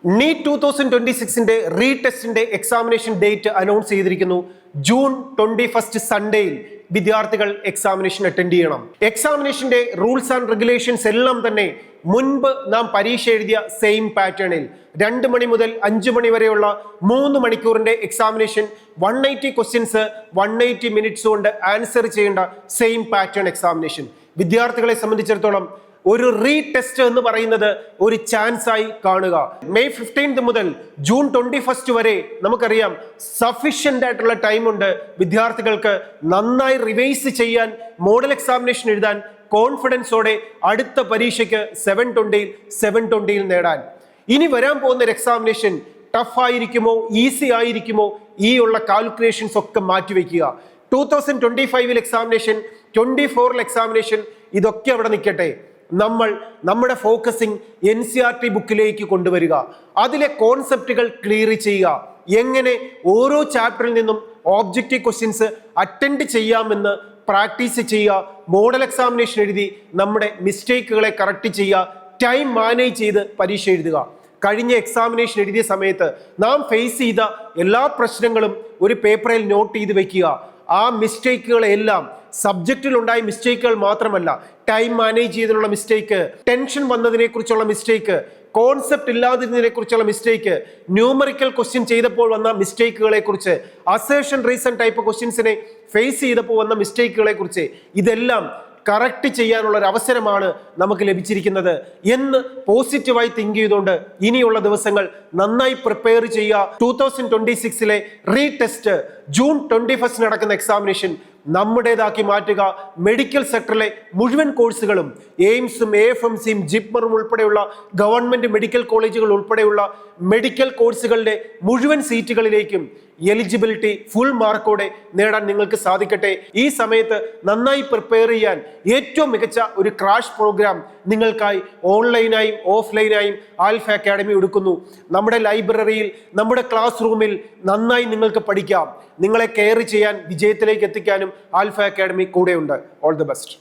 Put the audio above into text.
NEET 2026 റീടെസ്റ്റിന്റെ examination date announce ചെയ്തിരിക്കുന്നു. June 21 സൺഡേയിൽ വിദ്യാർത്ഥികൾ examination attend ചെയ്യണം. എക്സാമിനേഷന്റെ റൂൾസ് ആൻഡ് റെഗുലേഷൻസ് എല്ലാം തന്നെ മുൻപ് നാം പരീക്ഷ എഴുതിയ സെയിം പാറ്റേണിൽ 2 മണി മുതൽ 5 മണി വരെയുള്ള 3 മണിക്കൂറിന്റെ എക്സാമിനേഷൻ 180 ക്വസ്റ്റ്യൻസ് 180 മിനിറ്റ്സ് കൊണ്ട് ആൻസർ ചെയ്യേണ്ട സെയിം പാറ്റേൺ എക്സാമിനേഷൻ. വിദ്യാർത്ഥികളെ സംബന്ധിച്ചിടത്തോളം ഒരു റീടെസ്റ്റ് എന്ന് പറയുന്നത് ഒരു ചാൻസ് ആയി കാണുക. മെയ് 15 മുതൽ ജൂൺ 21 വരെ നമുക്കറിയാം സഫീഷ്യന്റ് ആയിട്ടുള്ള ടൈം ഉണ്ട് വിദ്യാർത്ഥികൾക്ക് നന്നായി റിവൈസ് ചെയ്യാൻ, മോഡൽ എക്സാമിനേഷൻ എഴുതാൻ, കോൺഫിഡൻസോടെ അടുത്ത പരീക്ഷയ്ക്ക് 720 നേടാൻ. ഇനി വരാൻ പോകുന്ന ഒരു എക്സാമിനേഷൻ ടഫ് ആയിരിക്കുമോ ഈസി ആയിരിക്കുമോ, ഈ ഉള്ള കാൽക്കുലേഷൻസ് ഒക്കെ മാറ്റിവെക്കുക. 2025 എക്സാമിനേഷൻ, 24 എക്സാമിനേഷൻ, ഇതൊക്കെ അവിടെ നിൽക്കട്ടെ. നമ്മൾ നമ്മുടെ ഫോക്കസിങ് NCERT ബുക്കിലേക്ക് കൊണ്ടുവരിക, അതിലെ കോൺസെപ്റ്റുകൾ ക്ലിയർ ചെയ്യുക, എങ്ങനെ ഓരോ ചാപ്റ്ററിൽ നിന്നും ഓബ്ജക്റ്റീവ് ക്വസ്റ്റ്യൻസ് അറ്റൻഡ് ചെയ്യാമെന്ന് പ്രാക്ടീസ് ചെയ്യുക, മോഡൽ എക്സാമിനേഷൻ എഴുതി നമ്മുടെ മിസ്റ്റേക്കുകളെ കറക്റ്റ് ചെയ്യുക, ടൈം മാനേജ് ചെയ്ത് പരീക്ഷ എഴുതുക. കഴിഞ്ഞ എക്സാമിനേഷൻ എഴുതിയ സമയത്ത് നാം ഫേസ് ചെയ്ത എല്ലാ പ്രശ്നങ്ങളും ഒരു പേപ്പറിൽ നോട്ട് ചെയ്ത് വെക്കുക. ആ മിസ്റ്റേക്കുകളെല്ലാം സബ്ജക്റ്റിൽ ഉണ്ടായ മിസ്റ്റേക്കുകൾ മാത്രമല്ല, ടൈം മാനേജ് ചെയ്തതിനുള്ള മിസ്റ്റേക്ക്, ടെൻഷൻ വന്നതിനെ കുറിച്ചുള്ള മിസ്റ്റേക്ക്, കോൺസെപ്റ്റ് ഇല്ലാതിരുന്നതിനെ കുറിച്ചുള്ള മിസ്റ്റേക്ക്, ന്യൂമറിക്കൽ ക്വസ്റ്റ്യൻ ചെയ്തപ്പോൾ വന്ന മിസ്റ്റേക്കുകളെ കുറിച്ച്, അസേഷൻ റീസൺ ടൈപ്പ് ക്വസ്റ്റ്യൻസിനെ ഫേസ് ചെയ്തപ്പോൾ വന്ന മിസ്റ്റേക്കുകളെ കുറിച്ച്, ഇതെല്ലാം കറക്റ്റ് ചെയ്യാനുള്ള ഒരു അവസരമാണ് നമുക്ക് ലഭിച്ചിരിക്കുന്നത് എന്ന് പോസിറ്റീവായി തിങ്ക് ചെയ്തുകൊണ്ട് ഇനിയുള്ള ദിവസങ്ങൾ നന്നായി പ്രിപ്പയർ ചെയ്യുക. 2026 റീടെസ്റ്റ് ജൂൺ 21 നടക്കുന്ന എക്സാമിനേഷൻ നമ്മുടേതാക്കി മാറ്റുക. മെഡിക്കൽ സെക്ടറിലെ മുഴുവൻ കോഴ്സുകളും എയിംസും AFMCയും ജിപ്മറും ഉൾപ്പെടെയുള്ള ഗവൺമെന്റ് മെഡിക്കൽ കോളേജുകൾ ഉൾപ്പെടെയുള്ള മെഡിക്കൽ കോഴ്സുകളുടെ മുഴുവൻ സീറ്റുകളിലേക്കും എലിജിബിലിറ്റി ഫുൾ മാർക്കോടെ നേടാൻ നിങ്ങൾക്ക് സാധിക്കട്ടെ. ഈ സമയത്ത് നന്നായി പ്രിപ്പയർ ചെയ്യാൻ ഏറ്റവും മികച്ച ഒരു ക്രാഷ് പ്രോഗ്രാം നിങ്ങൾക്കായി ഓൺലൈനായും ഓഫ്ലൈനായും ആൽഫ അക്കാഡമി ഒരുക്കുന്നു. നമ്മുടെ ലൈബ്രറിയിൽ, നമ്മുടെ ക്ലാസ് റൂമിൽ നന്നായി നിങ്ങൾക്ക് പഠിക്കാം. നിങ്ങളെ കെയർ ചെയ്യാൻ, വിജയത്തിലേക്ക് എത്തിക്കാനും ആൽഫ അക്കാഡമി കൂടെയുണ്ട്. All the best.